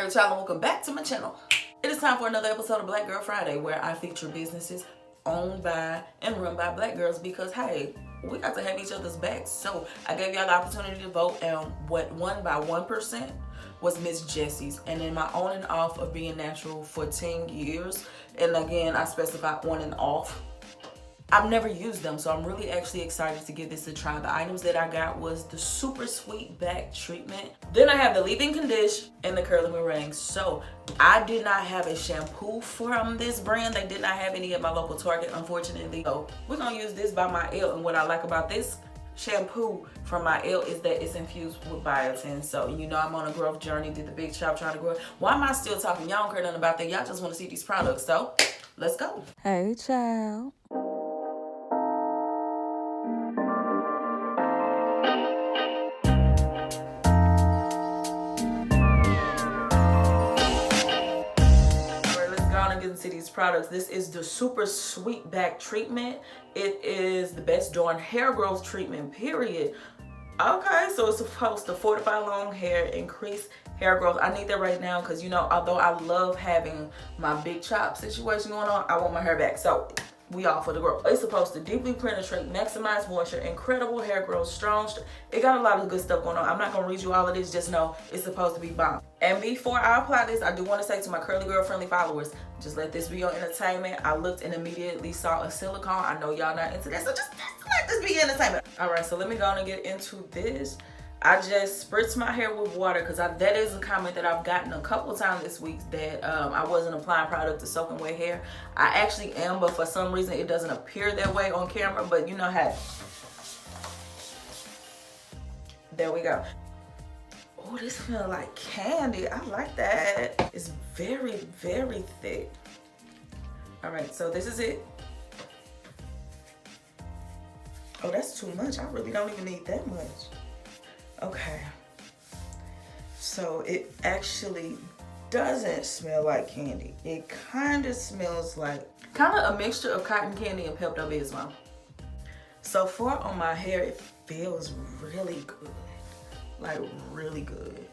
Hey y'all, and welcome back to my channel. It is time for another episode of Black Girl Friday, where I feature businesses owned by and run by black girls, because hey, we got to have each other's backs. So I gave y'all the opportunity to vote, and what won by 1% was Miss Jessie's. And in my on and off of being natural for 10 years, and again I specified on and off, I've never used them, so I'm really actually excited to give this a try. The items that I got was the super sweet back treatment. Then I have the leave-in condition and the curly meringue. So I did not have a shampoo from this brand. They did not have any at my local Target, unfortunately. So we're gonna use this by my L, and what I like about this shampoo from my L is that it's infused with biotin. So you know I'm on a growth journey, did the big chop trying to grow. Why am I still talking? Y'all don't care nothing about that. Y'all just want to see these products. So let's go. Hey child. Into these products. This is the super sweet back treatment. It is the best darn hair growth treatment, period. Okay, so it's supposed to fortify long hair, increase hair growth. I need that right now because, you know, although I love having my big chop situation going on, I want my hair back. So we all for the growth. It's supposed to deeply penetrate, maximize moisture, incredible hair growth, strong. It got a lot of good stuff going on. I'm not gonna read you all of this, just know it's supposed to be bomb. And before I apply this, I do want to say to my curly girl friendly followers, just let this be your entertainment. I looked and immediately saw a silicone. I know y'all not into that, so just let this be your entertainment. All right, so let me go on and get into this. I just spritz my hair with water because that is a comment that I've gotten a couple times this week, that I wasn't applying product to soaking wet hair. I actually am, but for some reason it doesn't appear that way on camera, but you know how. There we go. Oh, this smells like candy. I like that. It's very, very thick. All right, so this is it. Oh, that's too much. I really don't even need that much. Okay, so it actually doesn't smell like candy. It kind of smells like a mixture of cotton candy and Pepto-Bismol. So far on my hair, it feels really good, like really good,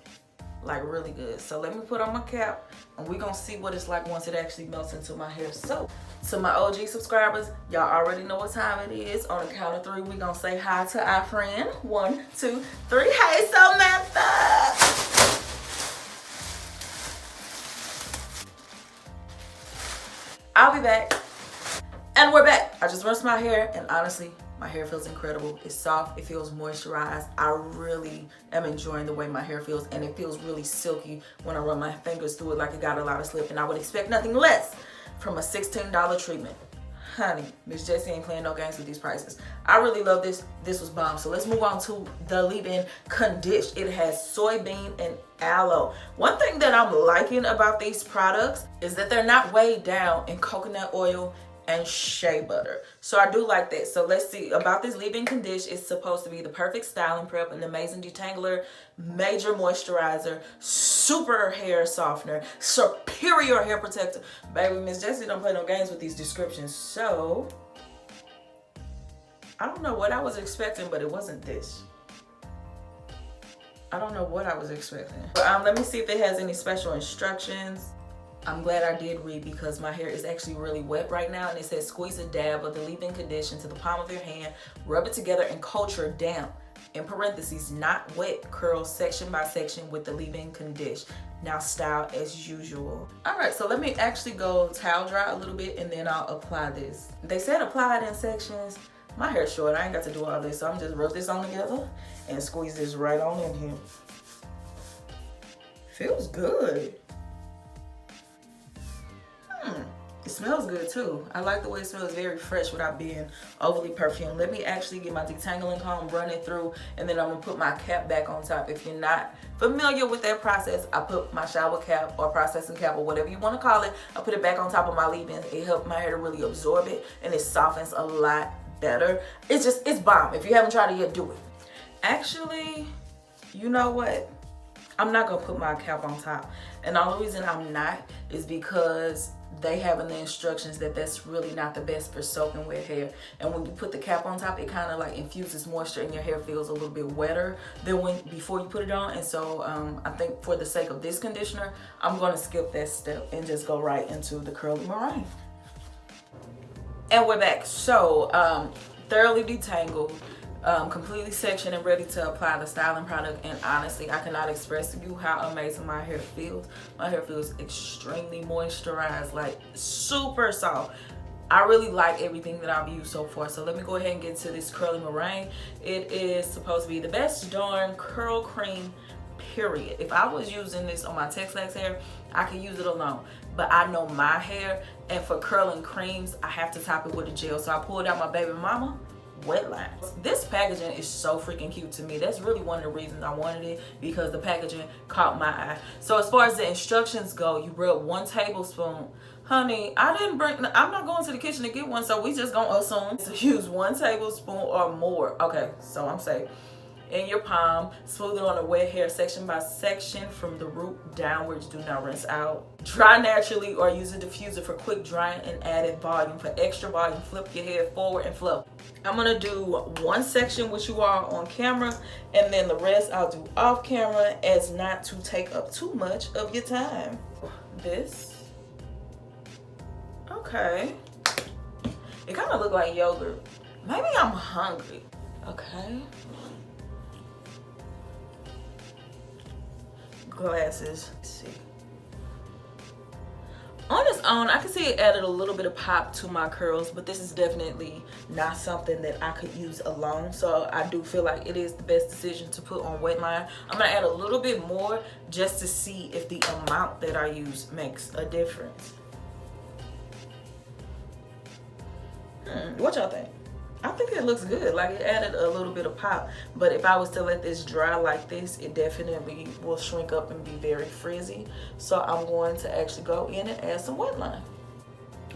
like really good. So let me put on my cap and we're gonna see what it's like once it actually melts into my hair. So to my OG subscribers, y'all already know what time it is. On the count of 3, we gonna say hi to our friend. 1, 2, 3. Hey Samantha! I'll be back. And we're back. I just rinsed my hair, and honestly, my hair feels incredible. It's soft, it feels moisturized. I really am enjoying the way my hair feels, and it feels really silky when I run my fingers through it, like it got a lot of slip, and I would expect nothing less from a $16 treatment. Honey, Miss Jessie ain't playing no games with these prices. I really love this. This was bomb. So let's move on to the leave-in condition. It has soybean and aloe. One thing that I'm liking about these products is that they're not weighed down in coconut oil and shea butter. So I do like that. So let's see about this leave-in condition. It's supposed to be the perfect styling prep, an amazing detangler, major moisturizer, super hair softener, superior hair protector. Baby, Miss Jessie don't play no games with these descriptions. So I don't know what I was expecting, but it wasn't this. I don't know what I was expecting. But let me see if it has any special instructions. I'm glad I did read, because my hair is actually really wet right now, and it says squeeze a dab of the leave-in condition to the palm of your hand, rub it together and culture damp, in parentheses, not wet, curl section by section with the leave-in condition. Now style as usual. All right, so let me actually go towel dry a little bit and then I'll apply this. They said apply it in sections. My hair's short, I ain't got to do all this, so I'm just rub this on together and squeeze this right on in here. Feels good. It smells good too. I like the way it smells, very fresh without being overly perfumed. Let me actually get my detangling comb, run it through, and then I'm gonna put my cap back on top. If you're not familiar with that process, I put my shower cap or processing cap or whatever you wanna call it, I put it back on top of my leave-in. It helped my hair to really absorb it, and it softens a lot better. It's bomb. If you haven't tried it yet, do it. Actually, you know what? I'm not gonna put my cap on top. And the only reason I'm not is because they have in the instructions that that's really not the best for soaking wet hair. And when you put the cap on top, it kind of like infuses moisture and your hair feels a little bit wetter than before you put it on. And so I think for the sake of this conditioner, I'm gonna skip that step and just go right into the curly meringue. And we're back. So thoroughly detangled, completely sectioned and ready to apply the styling product. And honestly, I cannot express to you how amazing my hair feels. My hair feels extremely moisturized, like super soft. I really like everything that I've used so far. So let me go ahead and get to this curly meringue. It is supposed to be the best darn curl cream, period. If I was using this on my Texlax hair, I could use it alone. But I know my hair, and for curling creams, I have to top it with a gel. So I pulled out my baby mama wet line. This packaging is so freaking cute to me. That's really one of the reasons I wanted it, because the packaging caught my eye. So as far as the instructions go, you rub 1 tablespoon. Honey, I'm not going to the kitchen to get one, so we just gonna assume to use 1 tablespoon or more. Okay, so I'm safe. In your palm, smooth it on the wet hair section by section from the root downwards. Do not rinse out. Dry naturally or use a diffuser for quick drying and added volume. For extra volume, flip your hair forward and fluff. I'm gonna do 1 section with you all on camera, and then the rest I'll do off camera as not to take up too much of your time. This, okay. It kind of look like yogurt. Maybe I'm hungry. Okay. Glasses. Let's see. On its own, I can see it added a little bit of pop to my curls, but this is definitely not something that I could use alone. So I do feel like it is the best decision to put on wet line. I'm gonna add a little bit more just to see if the amount that I use makes a difference. What y'all think? I think it looks good. Like, it added a little bit of pop, but if I was to let this dry like this, it definitely will shrink up and be very frizzy. So I'm going to actually go in and add some wet line.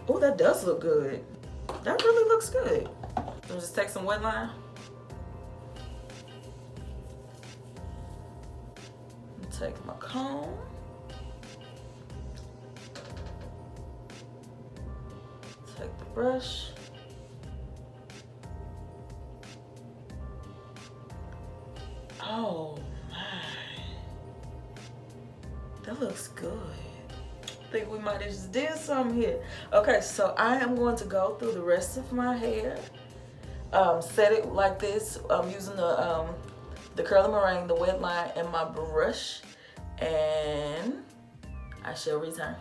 Oh, that does look good. That really looks good. So just take some wet line. Take my comb. Take the brush. Oh my, that looks good. I think we might have just did something here. Okay, so I am going to go through the rest of my hair, set it like this. I'm using the curly meringue, the wet line, and my brush, and I shall return.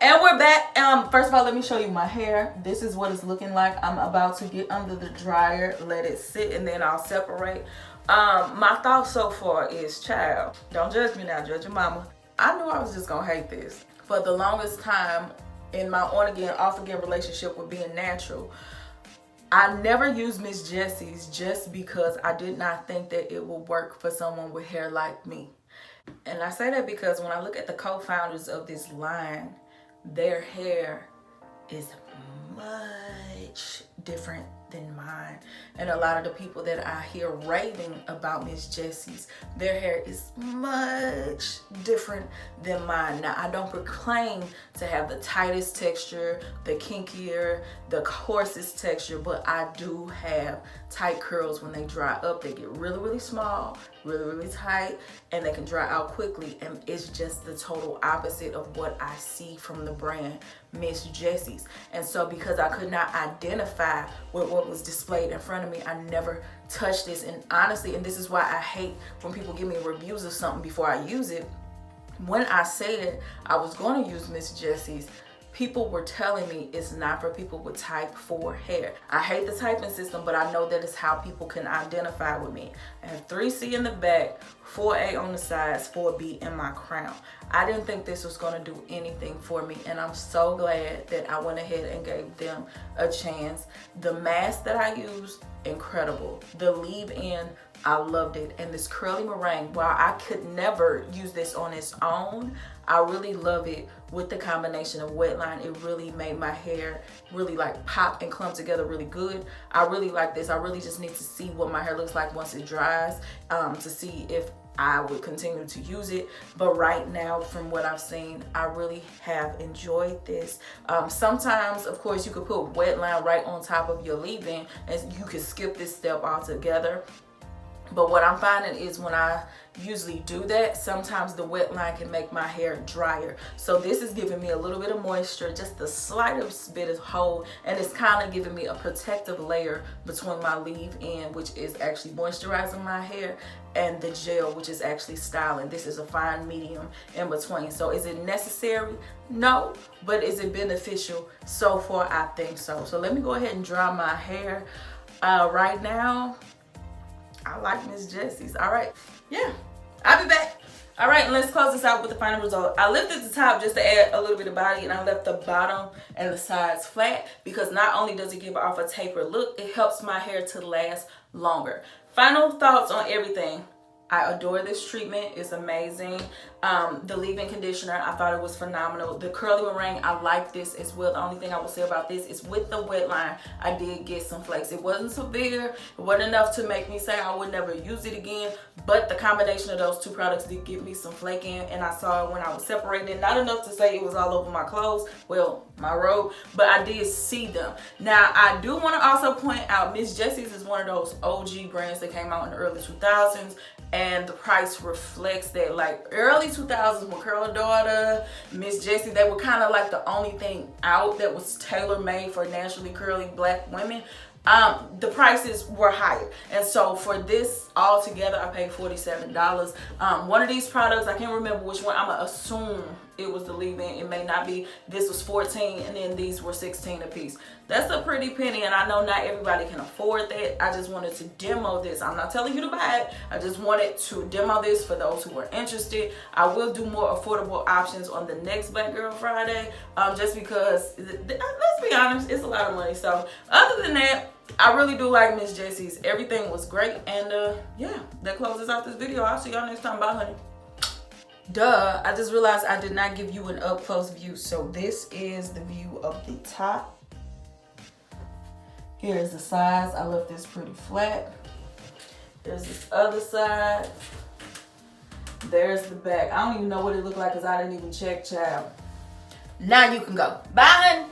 And we're back. First of all, let me show you my hair. This is what it's looking like. I'm about to get under the dryer, let it sit, and then I'll separate. My thought so far is, child, don't judge me now, judge your mama. I knew I was just gonna hate this. For the longest time in my on again, off again relationship with being natural, I never used Miss Jessie's just because I did not think that it would work for someone with hair like me. And I say that because when I look at the co-founders of this line, their hair is much different than mine. And a lot of the people that I hear raving about Miss Jessie's, their hair is much different than mine. Now, I don't proclaim to have the tightest texture, the kinkier, the coarsest texture, but I do have tight curls. When they dry up, they get really, really small, really, really tight, and they can dry out quickly. And it's just the total opposite of what I see from the brand Miss Jessie's. And so because I could not identify with what was displayed in front of me, I never touched this. And honestly, and this is why I hate when people give me reviews of something before I use it. When I said I was going to use Miss Jessie's, people were telling me it's not for people with type 4 hair. I hate the typing system, but I know that it's how people can identify with me. I have 3C in the back, 4A on the sides, 4B in my crown. I didn't think this was going to do anything for me, and I'm so glad that I went ahead and gave them a chance. The mask that I used, incredible. The leave-in, I loved it. And this curly meringue, while I could never use this on its own, I really love it with the combination of wet line. It really made my hair really like pop and clump together really good. I really like this. I really just need to see what my hair looks like once it dries, to see if I would continue to use it. But right now, from what I've seen, I really have enjoyed this. Sometimes, of course, you could put wet line right on top of your leave-in, and you could skip this step altogether. But what I'm finding is when I usually do that, sometimes the wet line can make my hair drier. So this is giving me a little bit of moisture, just the slightest bit of hold, and it's kind of giving me a protective layer between my leave-in, which is actually moisturizing my hair, and the gel, which is actually styling. This is a fine medium in between. So is it necessary? No. But is it beneficial? So far, I think so. So let me go ahead and dry my hair. Right now, I like Miss Jessie's. All right, yeah, I'll be back. All right, and let's close this out with the final result. I lifted the top just to add a little bit of body, and I left the bottom and the sides flat because not only does it give off a tapered look, it helps my hair to last longer. Final thoughts on everything. I adore this treatment. It's amazing. The leave-in conditioner, I thought it was phenomenal. The curly meringue, I like this as well. The only thing I will say about this is with the wet line, I did get some flakes. It wasn't severe. It wasn't enough to make me say I would never use it again. But the combination of those two products did give me some flaking, and I saw it when I was separating it. Not enough to say it was all over my clothes, well, my robe, but I did see them. Now, I do want to also point out Miss Jessie's is one of those OG brands that came out in the early 2000s. And the price reflects that. Like early 2000s when Curl Daughter, Miss Jessie, they were kind of like the only thing out that was tailor-made for naturally curly black women. The prices were higher, and so for this all together I paid $47. One of these products, I can't remember which one, I'm gonna assume it was the leave-in, it may not be. This was $14 and then these were $16 a piece. That's a pretty penny, and I know not everybody can afford that. I just wanted to demo this. I'm not telling you to buy it, I just wanted to demo this for those who are interested. I will do more affordable options on the next Black Girl Friday, just because, let's be honest, it's a lot of money. So other than that, I really do like Miss Jessie's. Everything was great, and yeah, that closes out this video. I'll see y'all next time. Bye, honey. Duh, I just realized I did not give you an up close view. So this is the view of the top. Here's the sides. I left this pretty flat. There's this other side. There's the back. I don't even know what it looked like because I didn't even check, child. Now you can go. Bye, honey.